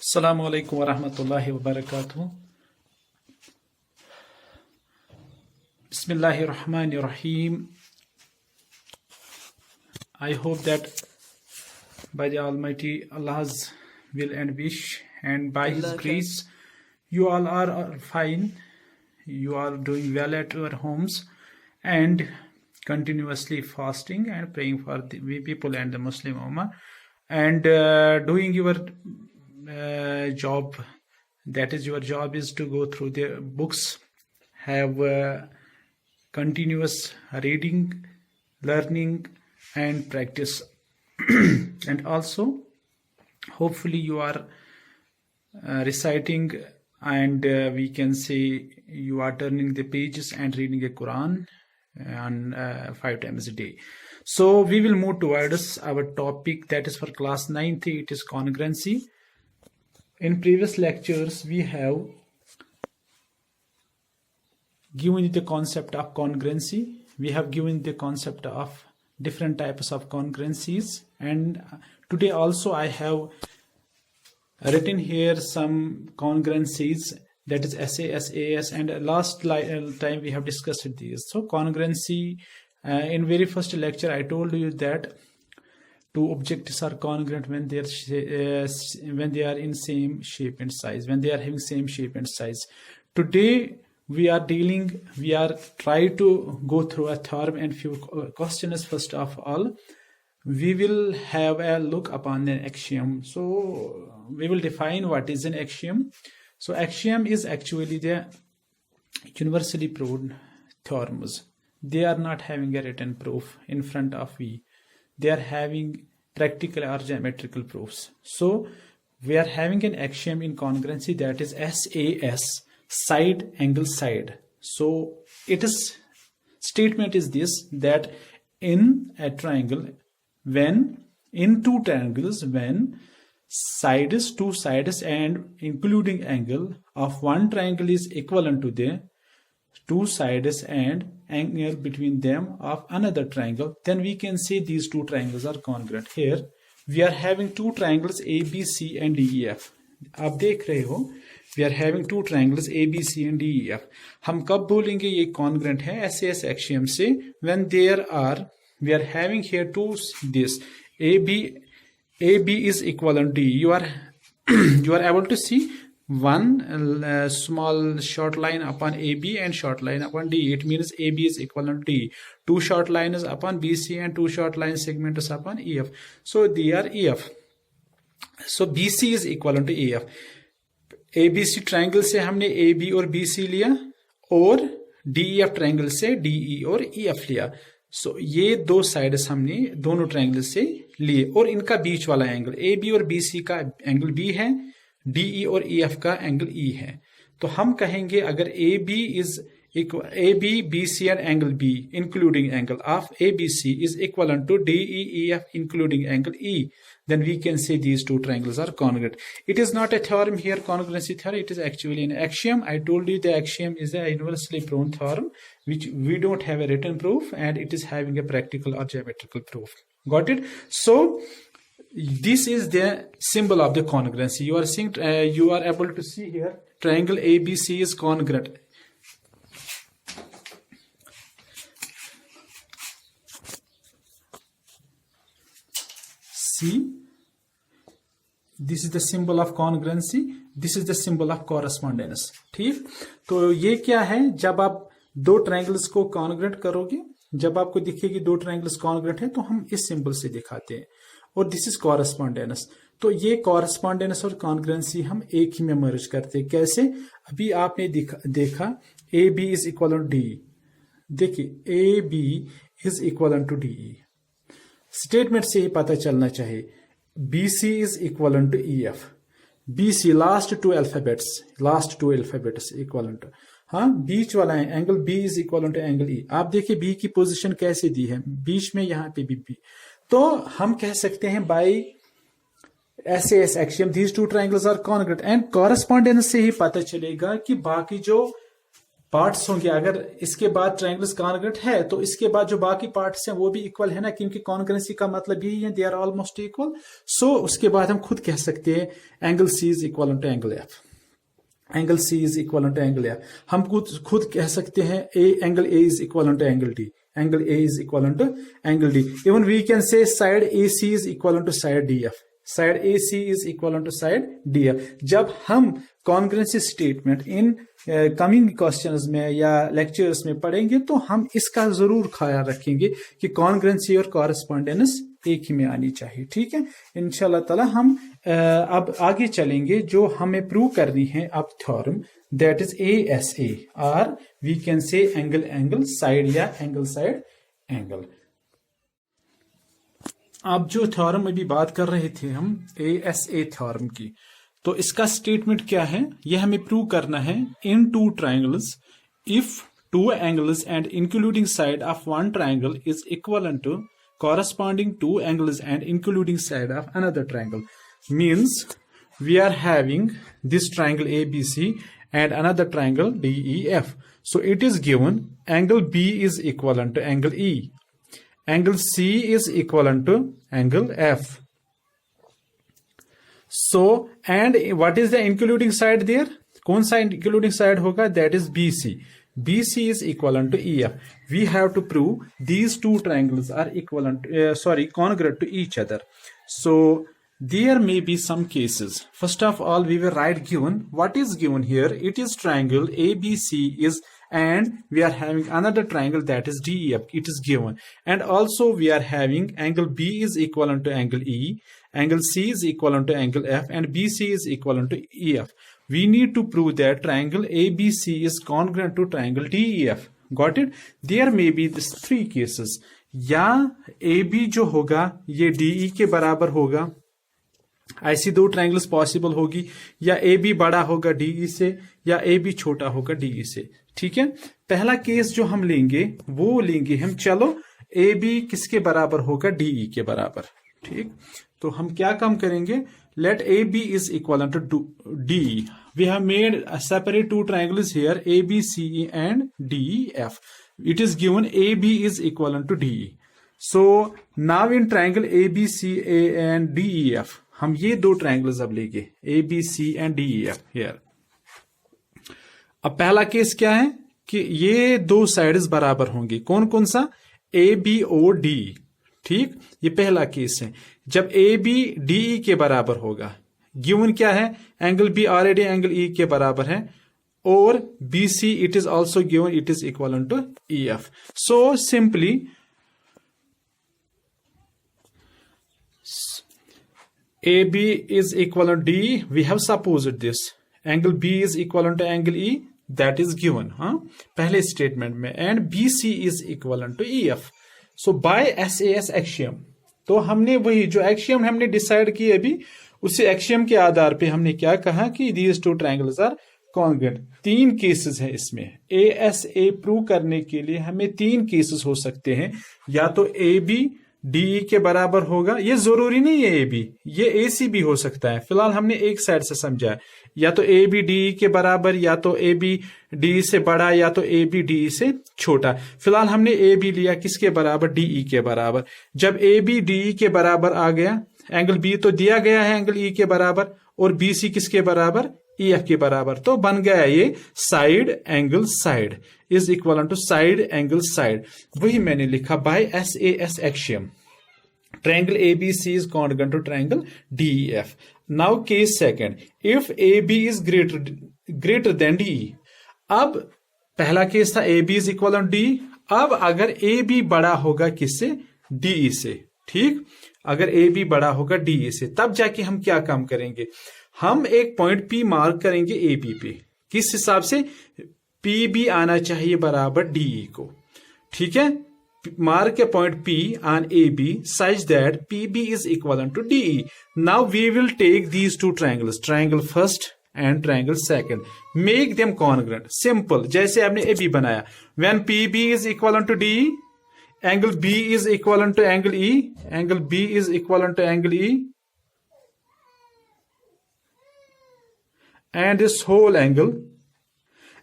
Assalamu alaikum wa rahmatullahi wa barakatuh. Bismillahir Rahmanir Rahim. I hope that by the Almighty Allah's will and wish and by His grace, you all are fine. You are doing well at your homes and continuously fasting and praying for the people and the Muslim Ummah and doing your job. That is, your job is to go through the books, have continuous reading, learning and practice. And also hopefully you are reciting and we can say you are turning the pages and reading the Quran on 5 times a day. So we will move towards our topic, that is for class 9th. It is congruency. In previous lectures we have given the concept of congruency. We have given the concept of different types of congruencies, and today also I have written here some congruencies, that is SAS, AS, and last time we have discussed these. So congruency, in very first lecture I told you that two objects are congruent when they are in same shape and size, when they are having same shape and size. Today we are try to go through a theorem and few questions. First of all, we will have a look upon an axiom. So we will define what is an axiom. So axiom is actually the universally proved theorems. They are not having a written proof in front of we. They are having practical or geometrical proofs. So we are having an axiom in congruency, that is SAS, side angle side. So it is statement is this, that in a triangle, when in two triangles, when sides, two sides and including angle of one triangle is equivalent to the two sides and angle between them of another triangle, then we can say these two triangles are congruent. Here we are having two triangles ABC and DEF. आप देख रहे हो, we are having two triangles ABC and DEF. हम कब बोलेंगे ये congruent है? SAS axiom से, when there are, we are having here two, this AB is equivalent to D. You are able to see one small short line upon AB and short line upon D. It means AB is equivalent to D. Two short lines upon BC and two short line segments upon EF. So they are EF. So BC is equivalent to AF. ABC triangle से हमने AB और BC लिया और DEF triangle से DE और EF लिया. So ये दो साइड्स हमने दोनों ट्रायंगल से लिए और इनका बीच वाला एंगल AB और BC का एंगल B है, DE और EF का एंगल E है. तो हम कहेंगे अगर AB, BC and angle B including angle of ABC is equivalent to DE, EF including angle E, then we can say these two triangles are congruent. It is not a theorem here, congruency theorem. It is actually an axiom. I told you the axiom is a universally proven theorem which we don't have a written proof and it is having a practical or geometrical proof. Got it? So this is the symbol of the congruency. You are seeing, you are able to see here triangle ABC is congruent. See, this is the symbol of congruency. This is the symbol of correspondence. ठीक, तो ये क्या है? जब आप दो triangles को congruent करोगे, जब आपको दिखेगी दो ट्रायंगल्स कॉन्ग्रुएंट है, तो हम इस सिंबल से दिखाते हैं. और दिस इज कॉरेस्पॉन्डेंस. तो ये कॉरेस्पॉन्डेंस और कॉन्ग्रुएंसी हम एक ही में मर्ज करते हैं. कैसे? अभी आपने देखा A B is equal to D. देखिए A B is equal to D. Statement से ही पता चलना चाहिए. B C is equal to E F. B C last two alphabets equal to, हाँ, बीच वाला है angle B is equal to angle E. आप देखिए बी की पोजीशन कैसे दी है, बीच में, यहाँ पे बी. तो हम कह सकते हैं by SAS axiom these two triangles are congruent, and correspondence से ही पता चलेगा कि बाकी जो पार्ट्स होंगे, अगर इसके बाद ट्रायंगल्स कॉन्ग्रुएंट है तो इसके बाद जो बाकी पार्ट्स हैं वो भी इक्वल है ना, क्योंकि कॉन्ग्रुएंसी का मतलब यही है, they are almost equal. So उसके बाद हम खुद कह सकते हैं angle C is equal to angle F, angle C is equal to angle F. हम खुद कह सकते हैं angle A is equal to angle D, angle A is equal to angle D. Even we can say side A C is equal to side D F, side A C is equal to side D F. जब हम congruency statement in coming questions में या lectures में पढ़ेंगे तो हम इसका जरूर ख्याल रखेंगे कि कॉन्ग्रुएंसी और कॉरेस्पॉन्डेंस एक ही में आनी चाहिए। ठीक है, इंशाल्लाह ताला हम अब आगे चलेंगे। जो हमें प्रूव करनी है अब थ्योरम, दैट इज ASA, और we can say angle angle side या एंगल साइड एंगल। अब जो थ्योरम अभी बात कर रहे थे हम ASA थ्योरम की, तो इसका स्टेटमेंट क्या है, यह हमें प्रूव करना है। In two triangles if two angles and including side of one triangle is equal to corresponding two angles and including side of another triangle, means we are having this triangle ABC and another triangle DEF. So it is given angle B is equal to angle E, angle C is equal to angle F. So and what is the including side there? कौन सा including side होगा? That is BC. BC is equivalent to EF. We have to prove these two triangles are equivalent, congruent to each other. So there may be some cases. First of all, we will write given. What is given here? It is triangle ABC is, and we are having another triangle that is DEF. It is given. And also we are having angle B is equivalent to angle E, angle C is equivalent to angle F, and BC is equivalent to EF. We need to prove that triangle ABC is congruent to triangle DEF. Got it? There may be this three cases. या AB जो होगा ये DE के बराबर होगा, ऐसी दो triangles possible होगी, या AB बड़ा होगा DE से या AB छोटा होगा DE से। ठीक है, पहला केस जो हम लेंगे वो लेंगे हम, चलो AB किसके बराबर होगा? DE के बराबर। ठीक, तो हम क्या काम करेंगे? Let AB is equal to DE. We have made a separate two triangles here, ABCE and DEF. It is given AB is equal to DE. So now in triangle ABCA and DEF, हम ये दो triangles अब लेंगे, ABC and DEF here. अब पहला case क्या है कि ये दो साइड्स बराबर होंगे, कौन कौन सा? ABOD। ठीक, ये पहला केस है जब AB DE के बराबर होगा। गिवन क्या है? Angle B already angle E के बराबर है, और BC it is also given, it is equal to EF. So simply AB is equal to DE. We have supposed this. Angle B is equal to angle E. That is given. पहले statement में, and BC is equal to EF. So by SAS axiom, तो हमने वही जो एक्शियम हमने decide किए अभी, उसी एक्शियम के आधार पे हमने क्या कहा कि these two triangles are congruent. तीन केसेस हैं इसमें। ASA प्रूव करने के लिए हमें तीन केसेस हो सकते हैं, या तो AB DE के बराबर होगा, ये जरूरी नहीं है AB, ये AC भी हो सकता है। फिलहाल हमने एक साइड से समझा है, या तो AB DE के बराबर, या तो AB DE से बड़ा, या तो AB DE से छोटा। फिलहाल हमने AB लिया किसके बराबर? DE के बराबर। जब AB DE के बराबर आ गया, एंगल B तो दिया गया है एंगल E के बराबर, और BC किसके बराबर? EF के बराबर, तो बन गया ये side angle side is equal to side angle side. वही मैंने लिखा by SAS axiom, triangle ABC is congruent to triangle DEF. Now case second, if AB is greater than DE. अब पहला केस था AB is equal to DE. अब अगर AB बड़ा होगा किससे? DE से। ठीक, अगर AB बड़ा होगा DE से, तब जाके हम क्या काम करेंगे? हम एक पॉइंट P मार्क करेंगे AB पे। किस हिसाब से? PB आना चाहिए बराबर DE को। ठीक है, mark a point P on AB such that PB is equivalent to DE. Now we will take these two triangles, triangle first and triangle second, make them congruent. Simple, जैसे आपने AB बनाया, when PB is equivalent to DE, angle B is equivalent to angle E, angle B is equivalent to angle E, and this whole angle,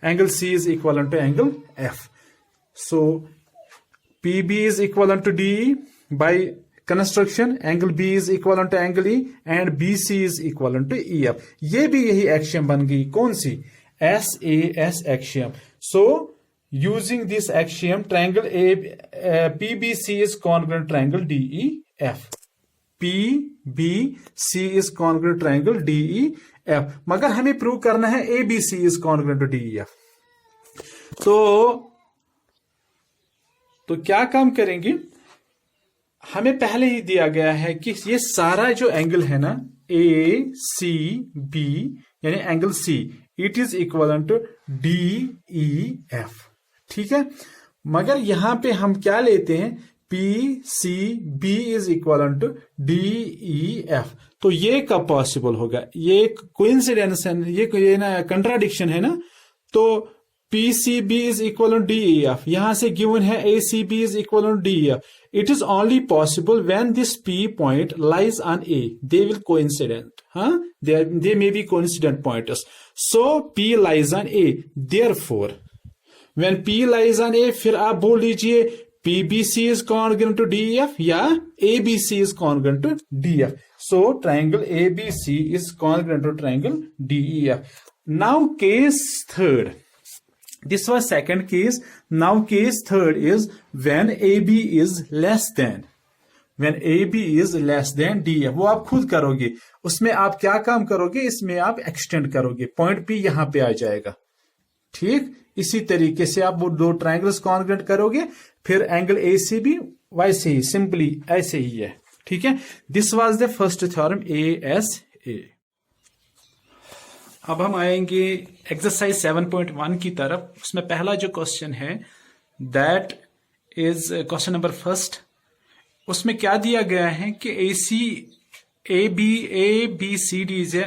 angle C is equivalent to angle F. So PB is equivalent to DE by construction, angle B is equivalent to angle E and BC is equivalent to EF. ये भी यही axiom बन गई, कौन सी? SAS axiom. So using this axiom, triangle PBC is congruent triangle DEF. PBC is congruent triangle DEF. मगर हमें prove करना है ABC is congruent to DEF. तो क्या काम करेंगे? हमें पहले ही दिया गया है कि ये सारा जो एंगल है ना ACB यानी angle C, it is equivalent to DEF. ठीक है, मगर यहां पे हम क्या लेते हैं? PCB is equivalent to DEF. तो ये कब पॉसिबल होगा? ये कोइंसिडेंस है, ये ना कंट्राडिक्शन है ना. तो PCB is equivalent to DEF. यहां से given है ACB is equivalent to DEF. It is only possible when this P point lies on A. They will coincident. They may be coincident pointers. So P lies on A. Therefore, when P lies on A, फिर आप बोल लीजिए PBC is congruent to DEF या ABC is congruent to DEF. So triangle ABC is congruent to triangle DEF. Now case third. This was second case. Now case third is when AB is less than. When AB is less than DF. वो आप खुद करोगे. उसमें आप क्या काम करोगे? इसमें आप एक्सटेंड करोगे. पॉइंट P यहां पे आ जाएगा. ठीक, इसी तरीके से आप वो दो ट्राइंगल्स कॉन्ग्रुएंट करोगे. फिर एंगल ACB वैसे ही सिंपली ऐसे ही है. ठीक है, this was the first theorem ASA. अब हम आएंगे एक्सरसाइज 7.1 की तरफ. उसमें पहला जो क्वेश्चन है that is question number first. उसमें क्या दिया गया है कि ADBC is a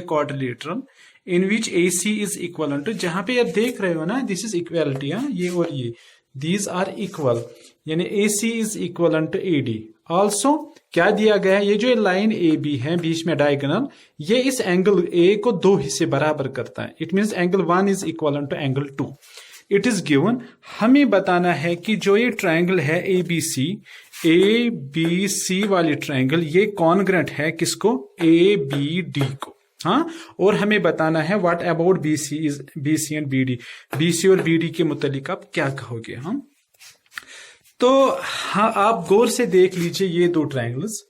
quadrilateral in which AC is equal to, जहां पे आप देख रहे हो ना, दिस इज इक्वालिटी. ये और ये दीज आर इक्वल, यानी AC is equal to AD. Also क्या दिया गया है? ये जो लाइन AB है बीच में डायगोनल, ये इस एंगल A को दो हिस्से बराबर करता है. It means angle 1 is equal to angle 2. It is given. हमें बताना है कि जो ये ट्रायंगल है ABC वाली ट्रायंगल, ये कॉन्ग्रुएंट है किसको? ABD को. हाँ, और हमें बताना है what about BC and BD. BC और BD के मुतालिक आप क्या कहोगे? हम तो हाँ, आप गौर से देख लीजिए ये दो triangles.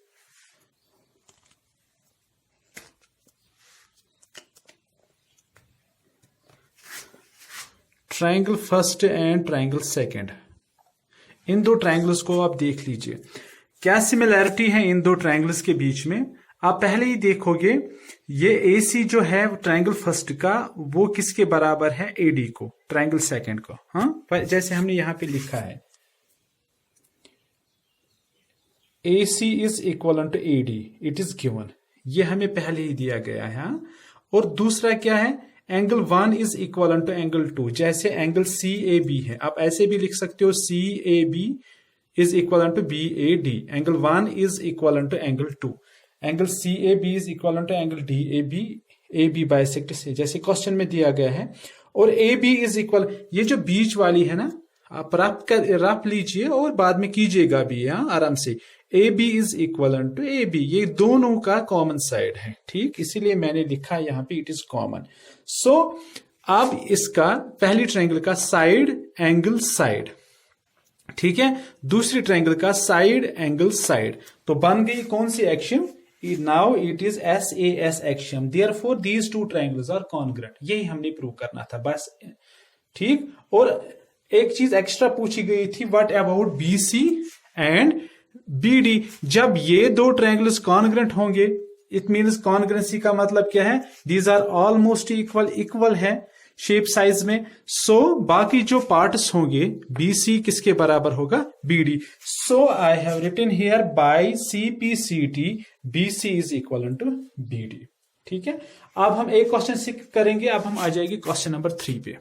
Triangle first and triangle second. इन दो ट्रायंगल्स को आप देख लीजिए. क्या सिमिलैरिटी है इन दो ट्रायंगल्स के बीच में? आप पहले ही देखोगे ये AC जो है ट्रायंगल फर्स्ट का, वो किसके बराबर है? AD को. ट्रायंगल सेकंड को. हाँ, जैसे हमने यहां पे लिखा है AC is equivalent to AD. It is given. ये हमें पहले ही दिया गया है. और दूसरा क्या है? Angle 1 is equivalent to angle 2. जैसे एंगल CAB है, आप ऐसे भी लिख सकते हो CAB is equivalent to BAD. Angle 1 is equivalent to angle 2. Angle CAB is equivalent to angle DAB. AB bisect से जैसे क्वेश्चन में दिया गया है. और AB is equal, ये जो बीच वाली है ना, आप रफ लीजिए और बाद में कीजिएगा भी आराम से. AB is equivalent to AB. ये दोनों का कॉमन साइड है. ठीक, इसीलिए मैंने लिखा है यहां पे इट इज कॉमन. सो अब इसका पहली ट्रायंगल का साइड एंगल साइड, ठीक है, दूसरी ट्रायंगल का साइड एंगल साइड. तो बन गई कौन सी axiom? Now it is SAS axiom. Therefore these two triangles are congruent. यही हमने प्रूव करना था बस. ठीक, और एक चीज एक्स्ट्रा पूछी गई थी, what about BC and BD. जब ये दो ट्रायंगल्स कॉन्ग्रुएंट होंगे, इट मींस कॉन्ग्रुएंसी का मतलब क्या है? दीज आर ऑलमोस्ट इक्वल है शेप साइज में. सो बाकी जो पार्ट्स होंगे, BC किसके बराबर होगा? BD. So I have written here by CPCT BC is equal to BD. ठीक है, अब हम एक क्वेश्चन करेंगे. अब हम आ जाएंगे क्वेश्चन नंबर 3 पे.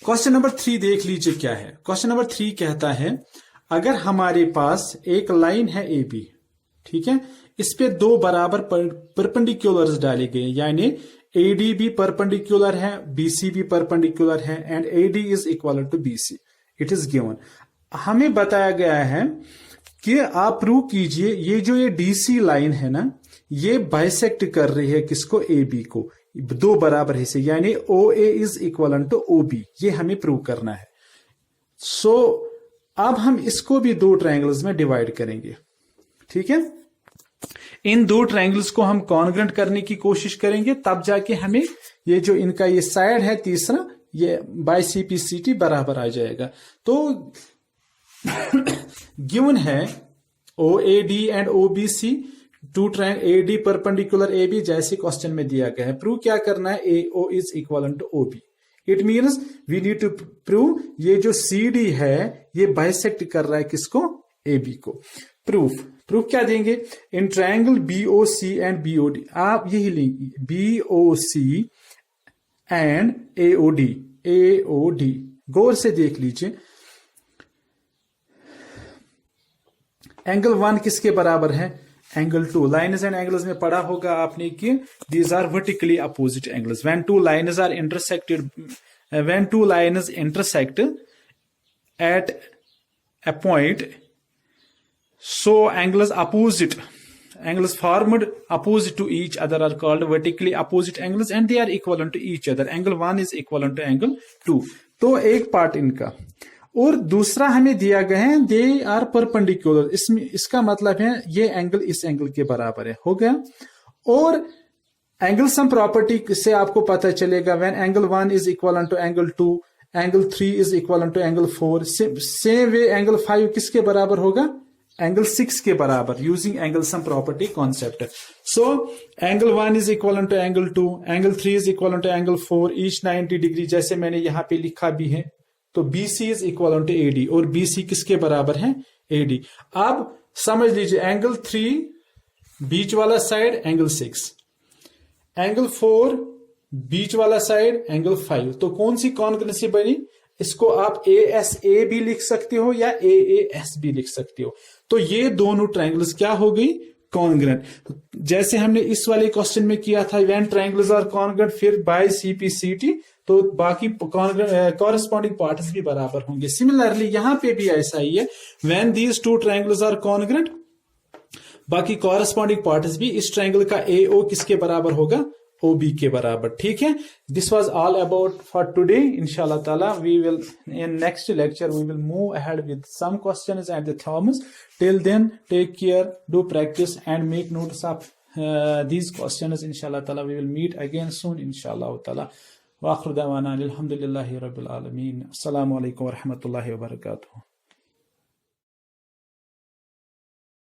क्वेश्चन नंबर 3 देख लीजिए क्या है. क्वेश्चन नंबर 3 कहता है, अगर हमारे पास एक लाइन है AB, ठीक है, इस पे दो बराबर परपेंडिकुलर्स डाले गए, यानी AD भी परपेंडिकुलर है, BC भी परपेंडिकुलर है and AD is equal to BC. It is given. हमें बताया गया है कि आप प्रूव कीजिए ये जो ये DC लाइन है ना, ये बाइसेक्ट कर रही है किसको, AB को, दो बराबर हिस्से, यानी OA is equal to OB. ये हमें प्रूव करना है. सो अब हम इसको भी दो ट्रायंगल्स में डिवाइड करेंगे. ठीक है, इन दो ट्रायंगल्स को हम कॉन्ग्रेंट करने की कोशिश करेंगे, तब जाके हमें ये जो इनका ये साइड है तीसरा, ये बाय CPCT बराबर आ जाएगा. तो गिवन है OAD and OBC, two triangle AD perpendicular AB, जैसे क्वेश्चन में दिया गया है. प्रूव क्या करना है, AO is equal to OB. It means we need to prove ये जो CD है ये बाइसेक्ट कर रहा है किसको, AB को. प्रूफ क्या देंगे, in triangle BOC and BOD, आप यही लेंगे BOC एंड AOD. गौर से देख लीजिए, एंगल 1 किसके बराबर है, एंगल 2. लाइन्स एंड एंगल्स में पढ़ा होगा आपने कि these are vertically opposite angles. When two lines are intersected, when two lines intersect at a point, so angles formed opposite to each other are called vertically opposite angles and they are equivalent to each other. Angle 1 is equivalent to angle 2. तो एक part इनका, और दूसरा हमें दिया गया है they are perpendicular. इसमें इसका मतलब है ये एंगल इस एंगल के बराबर है, हो गया. और एंगल सम प्रॉपर्टी से आपको पता चलेगा, when angle 1 is equal to angle 2, angle 3 is equal to angle 4. Same way angle 5 किसके बराबर होगा, एंगल 6 के बराबर, using angle sum property concept. So angle 1 is equal to angle 2, angle 3 is equal to angle 4, each 90 degree, जैसे मैंने यहां पे लिखा भी है. तो BC is equal to AD, और BC किसके बराबर है, AD. अब समझ लीजिए, एंगल 3 बीच वाला साइड एंगल 6, एंगल 4 बीच वाला साइड एंगल 5. तो कौन सी कॉन्ग्रुएंसी बनी, इसको आप ASA भी लिख सकते हो या AAS भी लिख सकते हो. तो ये दोनों ट्रायंगल्स क्या हो गई, कॉन्ग्रुएंट. जैसे हमने इस वाले क्वेश्चन में किया था, व्हेन ट्रायंगल्स आर कॉन्ग्रुएंट, फिर बाय CPCT, तो बाकी कॉरेस्पॉन्डिंग पार्ट्स भी बराबर होंगे. सिमिलरली यहां पे भी ऐसा ही है, when these two triangles are congruent, बाकी कॉरेस्पॉन्डिंग पार्ट्स भी, इस ट्रायंगल का AO किसके बराबर होगा, OB के बराबर. ठीक है, this was all about for today. इंशाल्लाह ताला we will in next lecture we will move ahead with some questions and the theorems. Till then take care, do practice and make notes of these questions. Inshallah ta'ala we will meet again soon, inshallah ta'ala. Wa akhiru da'wana alhamdulillahi rabbil alamin. Assalamu alaikum wa rahmatullahi wa barakatuh.